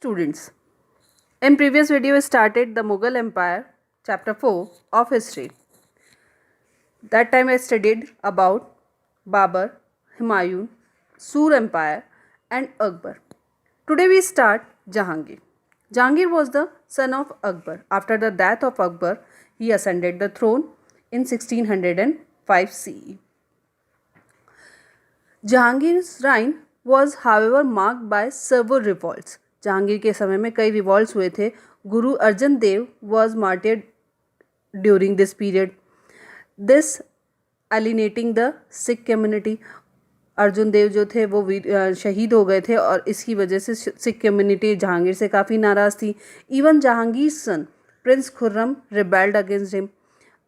Students, in previous video we started the Mughal Empire, chapter 4 of history. That time I studied about Babur, Humayun, Sur Empire and Akbar. Today we start Jahangir. Jahangir was the son of Akbar. After the death of Akbar, he ascended the throne in 1605 CE. Jahangir's reign was however marked by several revolts. Jahangir के समय में कई revolts हुए थे. Guru Arjan Dev was martyred during this period, this alienating the Sikh community. Arjun Dev जो थे वो शहीद हो गए थे और इसकी वजह से सिख कम्युनिटी जहांगीर से काफ़ी नाराज़ थी. Even Jahangir son prince Khurram rebelled against him.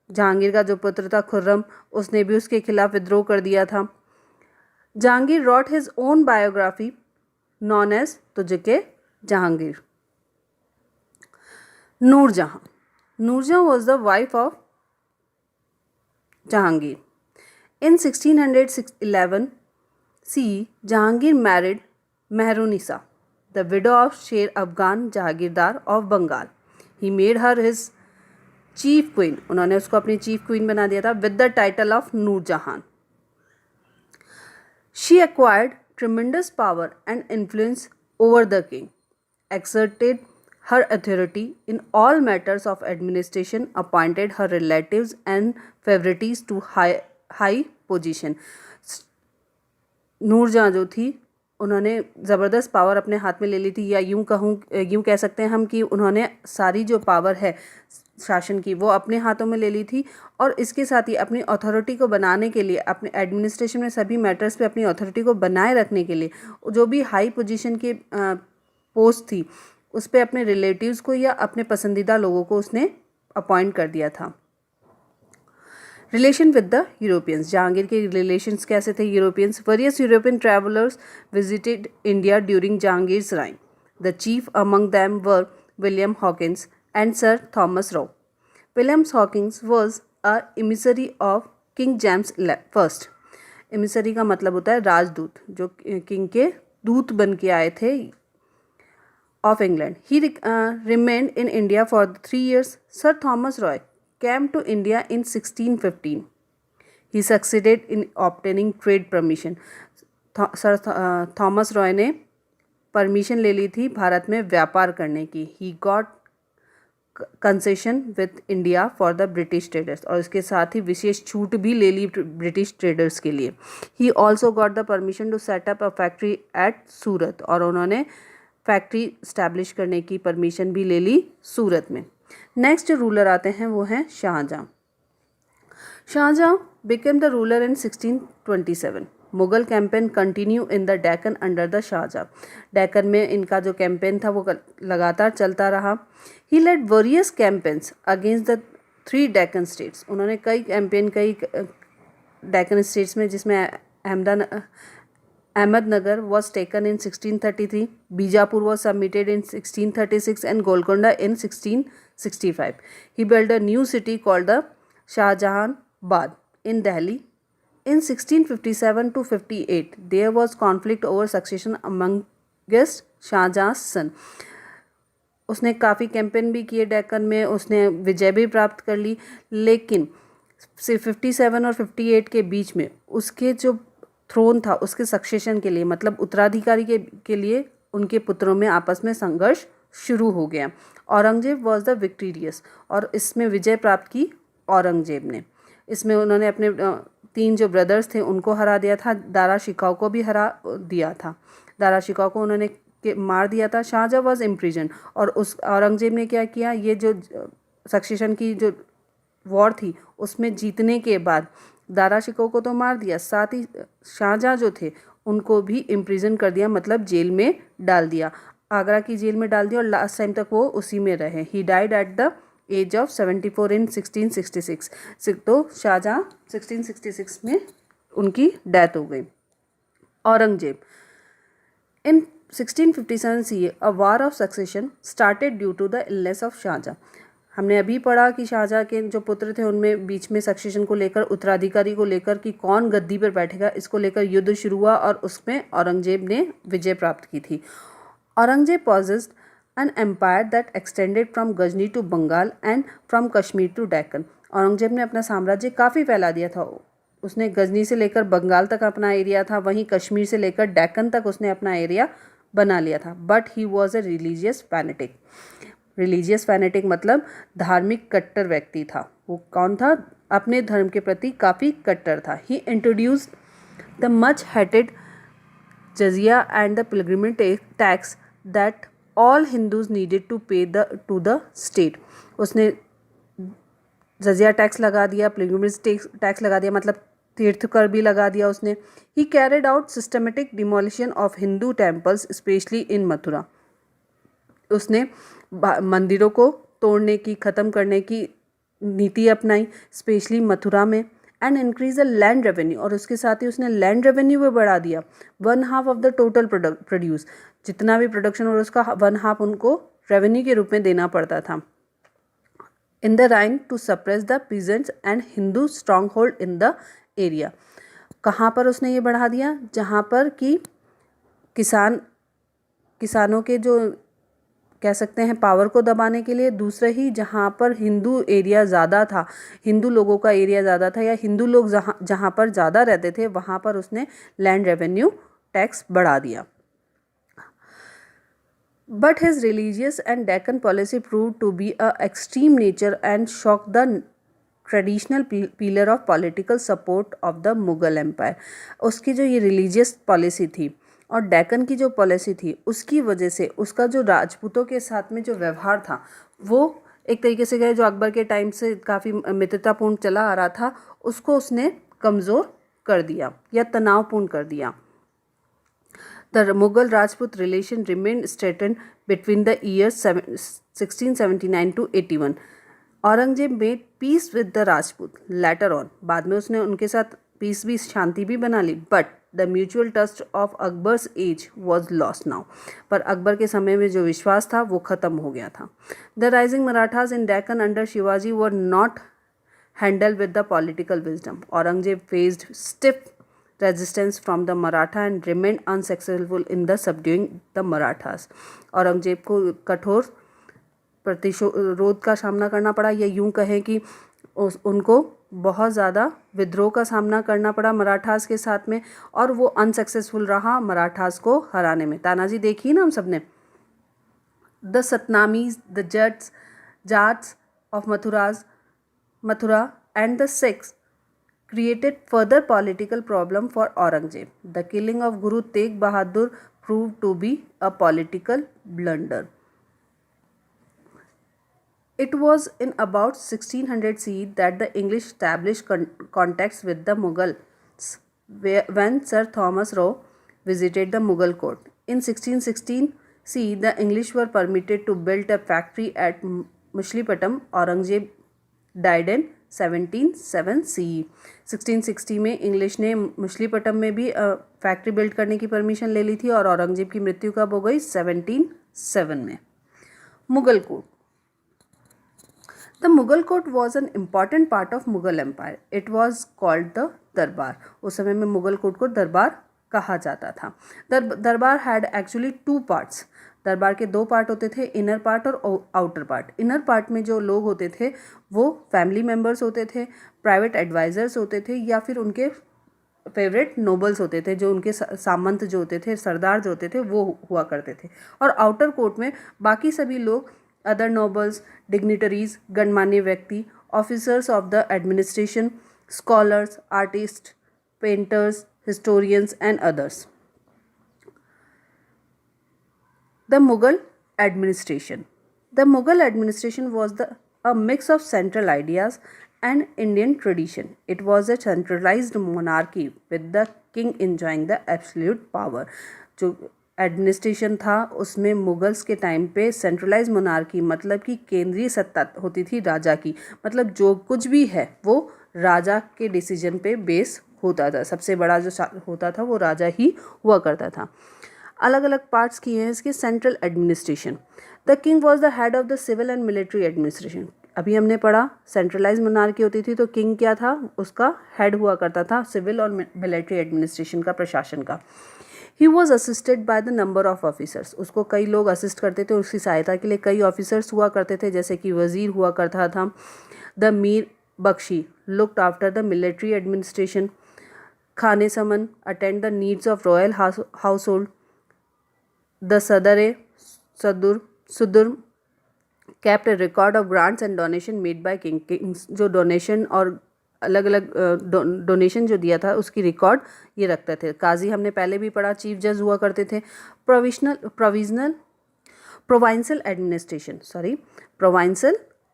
Jahangir का जो पुत्र था खुर्रम, उसने भी उसके खिलाफ विद्रोह कर दिया था. Jahangir wrote his own biography known as Tuzuk Jahangir. Noorjahan. Noorjahan was the wife of Jahangir. In 1611 CE, Jahangir married Mehrunisa, the widow of Sher Afghan Jahagirdar of Bengal. He made her his chief queen. उन्होंने उसको अपनी chief queen बना दिया था with the title of Noorjahan. She acquired tremendous power and influence over the king, exerted her authority in all matters of administration, appointed her relatives and favorites to high position. Noorjahan जो थी उन्होंने ज़बरदस्त power अपने हाथ में ले ली थी, या यूँ कह सकते हैं हम कि उन्होंने सारी जो पावर है शासन की वो अपने हाथों में ले ली थी. और इसके साथ ही अपनी अथॉरिटी को बनाने के लिए, अपने एडमिनिस्ट्रेशन में सभी मैटर्स पे अपनी अथॉरिटी को बनाए रखने के लिए जो भी हाई पोजीशन के पोस्ट थी उस पर अपने रिलेटिव्स को या अपने पसंदीदा लोगों को उसने अपॉइंट कर दिया था. Relation with the Europeans. Jahangir के रिलेशंस कैसे थे Europeans? Various European travellers visited India during Jahangir's reign. The chief among them were William Hawkins and sir Thomas Roe. William Hawkins was a emissary of king James first. Emissary का मतलब होता है राजदूत, जो king के दूत बन के आए थे of England. He remained in India for 3 years. Sir Thomas Roy came to India in 1615. He succeeded in obtaining trade permission. Sir Thomas Roy ने परमिशन ले ली थी भारत में व्यापार करने की. He got concession with India for the British traders, और इसके साथ ही विशेष छूट भी ले ली ब्रिटिश ट्रेडर्स के लिए. He also got the permission to set up a factory at सूरत, और उन्होंने फैक्ट्री इस्टेब्लिश करने की परमिशन भी ले ली सूरत में. नेक्स्ट जो रूलर आते हैं वो हैं Shahjahan. Shahjahan became the ruler in 1627. Mughal campaign continue in the Deccan under the Shahjahan. Deccan में इनका जो कैंपेन था वो लगातार चलता रहा. He led various campaigns against the 3 Deccan states. उन्होंने कई कैंपेन कई डेक्कन स्टेट्स में, जिसमें Ahmednagar was taken in 1633, Bijapur was submitted in 1636 and Golconda in 1665. He built a new city called the Shahjahanabad in Delhi. In 1657 to 58, there was conflict over succession amongst Shahjahan's son. उसने काफ़ी campaign भी किए डेक्कन में, उसने विजय भी प्राप्त कर ली, लेकिन 57 और 58 के बीच में उसके जो थ्रोन था उसके सक्सेशन के लिए, मतलब उत्तराधिकारी के लिए उनके पुत्रों में आपस में संघर्ष शुरू हो गया. औरंगजेब वॉज द विक्टोरियस, और इसमें विजय प्राप्त की औरंगजेब ने. इसमें उन्होंने अपने 3 जो ब्रदर्स थे उनको हरा दिया था. दारा शिकाऊ को भी हरा दिया था. दारा शिकाऊ को उन्होंने मार दिया था. शाहजहाँ वॉज इम्प्रिजन, और उस औरंगजेब ने क्या किया, ये जो सक्सेशन की जो वॉर थी उसमें जीतने के बाद दारा शिकोह को तो मार दिया, साथ ही शाहजहाँ जो थे उनको भी इम्प्रिजन कर दिया, मतलब जेल में डाल दिया. आगरा की जेल में डाल दिया और लास्ट टाइम तक वो उसी में रहे. He died at the age of 74 in 1666. तो शाहजहाँ 1666 में उनकी डेथ हो गई. Aurangzeb in 1657 CE a war of succession started due to the illness of Shahjahan. हमने अभी पढ़ा कि शाहजहाँ के जो पुत्र थे उनमें बीच में सक्सेशन को लेकर, उत्तराधिकारी को लेकर कि कौन गद्दी पर बैठेगा, इसको लेकर युद्ध शुरू हुआ और उसमें औरंगजेब ने विजय प्राप्त की थी. Aurangzeb possessed an empire that extended from Ghazni to Bengal and from Kashmir to Deccan. Aurangzeb ने अपना साम्राज्य काफ़ी फैला दिया था। उसने गजनी से लेकर बंगाल तक अपना एरिया था, वहीं कश्मीर से लेकर डेक्कन तक उसने अपना एरिया बना लिया था। But he was a religious fanatic. Religious fanatic मतलब धार्मिक कट्टर व्यक्ति था। वो कौन था? अपने धर्म के प्रति काफ़ी कट्टर था। He introduced the much hated jizya and the pilgrimage tax that all Hindus needed to pay to the state. उसने जजिया टैक्स लगा दिया, पिलग्रिमेज टैक्स लगा दिया, मतलब तीर्थ कर भी लगा दिया उसने। ही carried out systematic demolition of Hindu temples specially in Mathura. उसने मंदिरों को तोड़ने की, ख़त्म करने की नीति अपनाई, स्पेशली मथुरा में। And increase the land revenue, और उसके साथ ही उसने लैंड रेवेन्यू भी बढ़ा दिया। 1/2 ऑफ द टोटल प्रोड्यूस, जितना भी प्रोडक्शन और उसका 1/2 उनको रेवेन्यू के रूप में देना पड़ता था। In the reign to suppress the peasants and Hindu stronghold in the area. कहाँ पर उसने ये बढ़ा दिया? जहाँ पर कि किसानों के जो कह सकते हैं पावर को दबाने के लिए। दूसरा ही जहाँ पर हिंदू एरिया ज़्यादा था, हिंदू लोगों का एरिया ज़्यादा था, या हिंदू लोग जहाँ पर ज़्यादा रहते थे, वहाँ पर उसने लैंड रेवेन्यू टैक्स बढ़ा दिया। But his religious and Deccan policy proved to be a extreme nature and shocked the traditional pillar of political support of the Mughal empire. उसकी जो ये रिलीजियस पॉलिसी थी और डेक्कन की जो पॉलिसी थी, उसकी वजह से उसका जो राजपूतों के साथ में जो व्यवहार था, वो एक तरीके से गए जो अकबर के टाइम से काफ़ी मित्रतापूर्ण चला आ रहा था, उसको उसने कमज़ोर कर दिया या तनावपूर्ण कर दिया। The Mughal Rajput relation remained strained between the years 1679 to 81. Aurangzeb made peace with the Rajput later on. बाद में उसने उनके साथ पीस भी, शांति भी बना ली। But the mutual trust of Akbar's age was lost now. पर अकबर के समय में जो विश्वास था वो ख़त्म हो गया था। The rising Marathas in Deccan under Shivaji were not handle with the political wisdom. Aurangzeb faced stiff resistance from the Maratha and remained unsuccessful in the subduing the Marathas. Aurangzeb को कठोर प्रतिरोध का सामना करना पड़ा, या यूं कहें कि उनको बहुत ज़्यादा विद्रोह का सामना करना पड़ा मराठास के साथ में, और वो अनसक्सेसफुल रहा मराठास को हराने में। तानाजी देखिए ना हम सब ने। The Satnamis, the Jats of Mathura and the Sikhs created further political problem for Aurangzeb. The killing of Guru Tegh Bahadur proved to be a political blunder. It was in about 1600 CE that the English established contacts with the Mughals when Sir Thomas Roe visited the Mughal court. In 1616 CE, the English were permitted to build a factory at Machlipatam. Aurangzeb died in 1707 CE। 1660 में English ने मछलीपट्टम में भी factory build करने की permission ले ली थी, और औरंगजेब की मृत्यु कब हो गई? 1707 में। Mughal court. The Mughal court was an important part of Mughal empire. It was called the darbar. उस समय में मुगल कोर्ट को दरबार कहा जाता था। दरबार हैड एक्चुअली 2 पार्ट्स। दरबार के 2 पार्ट होते थे, इनर पार्ट और आउटर पार्ट। इनर पार्ट में जो लोग होते थे वो फैमिली मेम्बर्स होते थे, प्राइवेट एडवाइज़र्स होते थे, या फिर उनके फेवरेट नोबल्स होते थे, जो उनके सामंत जो होते थे, सरदार जो होते थे, वो हुआ करते थे। और आउटर कोर्ट में बाकी सभी लोग, अदर नोबल्स, डिग्निटरीज, गणमान्य व्यक्ति, officers of the administration, scholars, artist, painters, historians and others. The Mughal administration. The Mughal administration was a mix of central ideas and Indian tradition. It was a centralized monarchy with the king enjoying the absolute power. जो administration था उसमें Mughals के time पे centralise monarchy, मतलब कि केंद्रीय सत्ता होती थी राजा की। मतलब जो कुछ भी है वो राजा के डिसीजन पे बेस होता था। सबसे बड़ा जो होता था वो राजा ही हुआ करता था। अलग अलग पार्ट्स किए हैं इसके। Central administration. The king was the head of the civil and military administration. अभी हमने पढ़ा सेंट्रलाइज मोनार्की होती थी तो किंग क्या था? उसका हेड हुआ करता था सिविल और मिलिट्री एडमिनिस्ट्रेशन का, प्रशासन का। He was assisted by the number of officers, उसको कई लोग असिस्ट करते थे, उसकी सहायता के लिए कई ऑफिसर्स हुआ करते थे, जैसे कि वजीर हुआ करता था। The Mir Bakhshi looked after the military administration. Khan-i-Saman attend the needs of royal household. The Sadr-us-Sudur kept a record of grants and donation made by kings, जो डोनेशन और अलग अलग डोनेशन जो दिया था उसकी रिकॉर्ड ये रखते थे। काजी हमने पहले भी पढ़ा, चीफ जज हुआ करते थे। Provincial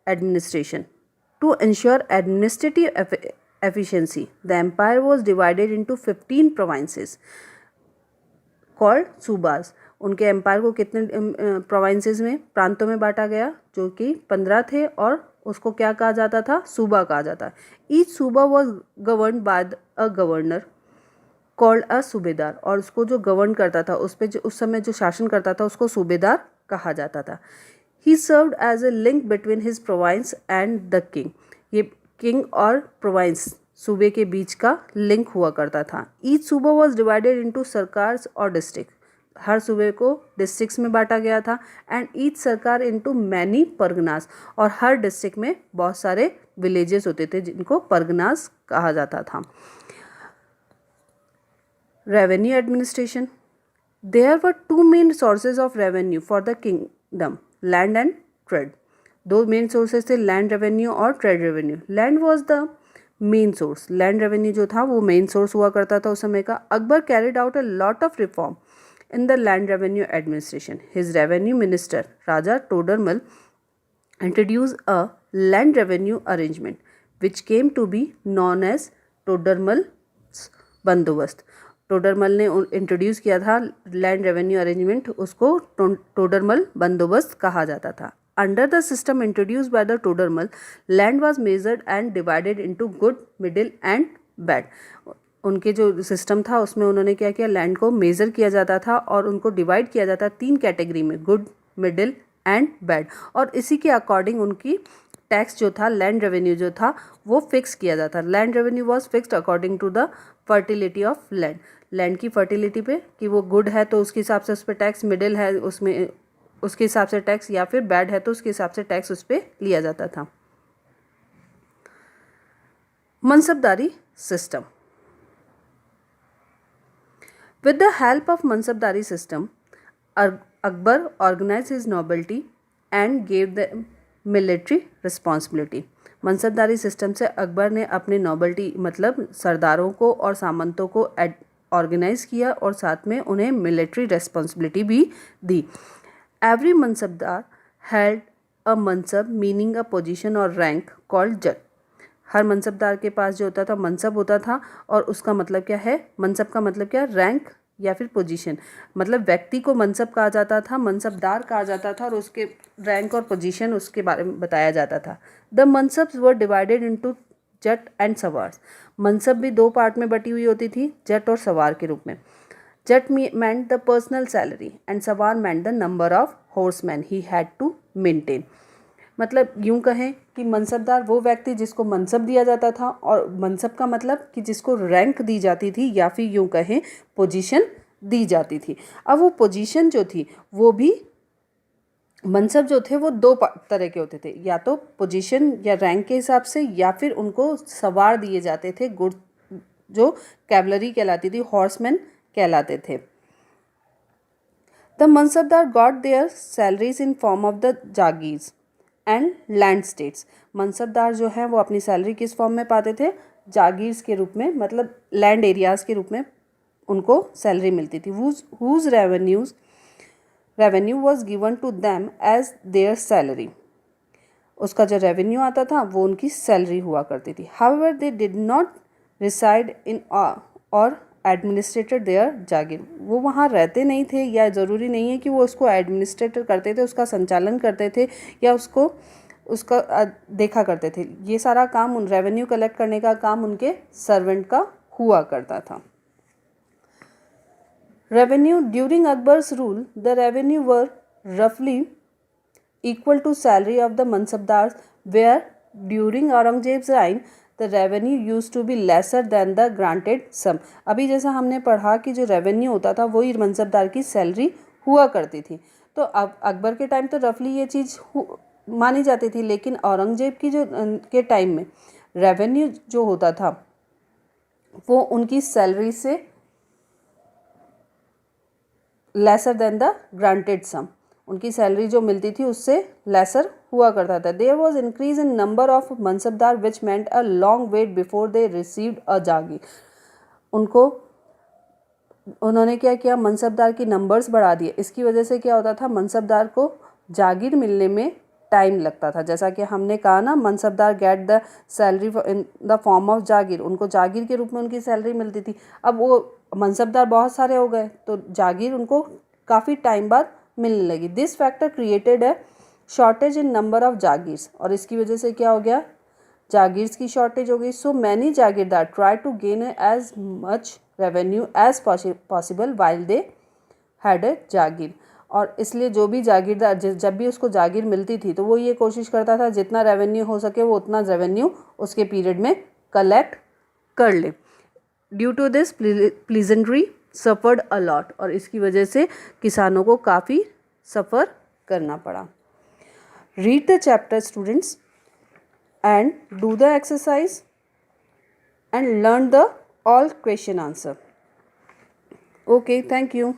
administration to ensure administrative efficiency, the empire was divided into 15 provinces called subas. उनके एम्पायर को कितने प्रोविंसेस में, प्रांतों में बांटा गया, जो कि 15 थे, और उसको क्या कहा जाता था, सूबा कहा जाता। ईच सूबा was govern by a governor called a सूबेदार, और उसको जो गवर्न करता था, उस पर जो उस समय जो शासन करता था उसको सूबेदार कहा जाता था। He served as a link between his province and the king, ये किंग और प्रोविंस सूबे के बीच का लिंक हुआ करता था। ईच सूबा वॉज डिवाइडेड इंटू सरकार्स और डिस्ट्रिक्ट, हर सूबे को डिस्ट्रिक्ट्स में बांटा गया था। एंड ईच सरकार इनटू मैनी परगनास, और हर डिस्ट्रिक्ट में बहुत सारे विलेजेस होते थे जिनको परगनास कहा जाता था। Revenue administration, there were two main sources of revenue for the kingdom, land and trade. दो मेन सोर्सेज थे, लैंड रेवेन्यू और trade revenue. Land was the main source, land revenue जो था वो मेन सोर्स हुआ करता था उस समय का। Akbar carried out a lot of reform in the land revenue administration. His revenue minister Raja Todermal introduced a land revenue arrangement which came to be known as Todermal's बंदोबस्त। टोडरमल ने इंट्रोड्यूस किया था लैंड रेवेन्यू अरेंजमेंट, उसको टोडरमल बंदोबस्त कहा जाता था। Under the system introduce by the Todarmal, land was measured and divided into good, middle and bad. उनके जो सिस्टम था उसमें उन्होंने क्या किया, लैंड को मेज़र किया जाता था और उनको डिवाइड किया जाता 3 कैटेगरी में, गुड, मिडिल एंड बैड, और इसी के अकॉर्डिंग उनकी टैक्स जो था, लैंड रेवेन्यू जो था वो फिक्स किया जाता। Land revenue was fixed according to the fertility of land, land की फर्टिलिटी पे कि वो गुड है तो उसके हिसाब से उस पर टैक्स, मिडिल है उसमें उसके हिसाब से टैक्स, या फिर बैड है तो उसके हिसाब से टैक्स उस पर लिया जाता था। मनसबदारी system, with the help of mansabdari system, Akbar organized his nobility and gave them military responsibility. मनसबदारी system से अकबर ने अपने नोबल्टी मतलब सरदारों को और सामंतों को ऑर्गेनाइज किया और साथ में उन्हें मिलिट्री रेस्पॉन्सिबिलिटी भी दी। Every mansabdar held a mansab meaning a position और रैंक कॉल्ड जट। हर मनसबदार के पास जो होता था मनसब होता था, और उसका मतलब क्या है, मनसब का मतलब क्या, रैंक या फिर पोजीशन। मतलब व्यक्ति को मनसब कहा जाता था, मनसबदार कहा जाता था, और उसके रैंक और पोजीशन उसके बारे में बताया जाता था। The mansabs were divided into zat and sawar. Mansab भी 2 पार्ट में बटी हुई होती थी, जट और सवार के रूप में। जट meant the personal salary and सवार meant the number of horsemen he had to maintain। मतलब यूँ कहें कि मनसबदार वो व्यक्ति जिसको मनसब दिया जाता था, और मनसब का मतलब कि जिसको रैंक दी जाती थी या फिर यूँ कहें पोजीशन दी जाती थी। अब वो पोजीशन जो थी वो भी, मनसब जो थे वो 2 तरह के होते थे, या तो पोजीशन या रैंक के हिसाब से, या फिर उनको सवार दिए जाते थे, गुड जो कैवलरी कहलाती थी, हॉर्समैन कहलाते थे। The mansabdar got their salaries in form of the jagirs and land states. Mansabdar जो हैं वो अपनी सैलरी किस फॉर्म में पाते थे, जागीर्स के रूप में, मतलब लैंड एरियाज़ के रूप में उनको सैलरी मिलती थी। whose revenue was given to them as their salary। उसका जो रेवेन्यू आता था वो उनकी सैलरी हुआ करती थी। however they did not reside in or administrator their jagir, वो वहाँ रहते नहीं थे, या ज़रूरी नहीं है कि वो उसको एडमिनिस्ट्रेटर करते थे, उसका संचालन करते थे या उसका देखा करते थे। ये सारा काम, उन रेवेन्यू कलेक्ट करने का काम उनके सर्वेंट का हुआ करता था। Revenue during Akbar's rule, the revenue were रफली equal to salary of the mansabdars, where during Aurangzeb's reign the revenue use to be lesser than the granted sum. अभी जैसा हमने पढ़ा कि जो रेवेन्यू होता था वही मनसबदार की सैलरी हुआ करती थी। तो अब अकबर के टाइम तो रफली ये चीज़ मानी जाती थी, लेकिन औरंगजेब की जो के टाइम में रेवेन्यू जो होता था वो उनकी सैलरी से लेसर देन द ग्रांटेड सम, उनकी सैलरी जो मिलती थी उससे लेसर हुआ करता था। There was increase in number of mansabdar which meant a long wait before they received a jagir. उन्होंने क्या किया, मनसबदार की नंबर्स बढ़ा दिए। इसकी वजह से क्या होता था, मनसबदार को जागीर मिलने में टाइम लगता था। जैसा कि हमने कहा ना, मनसबदार get the salary in the form of जागीर, उनको जागीर के रूप में उनकी सैलरी मिलती थी। अब वो मनसबदार बहुत सारे हो गए तो जागीर उनको काफ़ी टाइम बाद मिलने लगी। दिस फैक्टर क्रिएटेड है shortage in number of jagirs, और इसकी वजह से क्या हो गया, जागीर्स की शॉर्टेज हो गई। सो मैनी जागीरदार try to gain as much revenue as possible while they had a जागीर। और इसलिए जो भी जागीरदार जब भी उसको जागीर मिलती थी तो वो ये कोशिश करता था जितना रेवेन्यू हो सके वो उतना रेवेन्यू उसके पीरियड में कलेक्ट कर ले। Due to this peasantry suffered a lot, और इसकी वजह से किसानों को काफ़ी सफ़र करना पड़ा। Read the chapter students and do the exercise and learn the all question answer. Okay, thank you.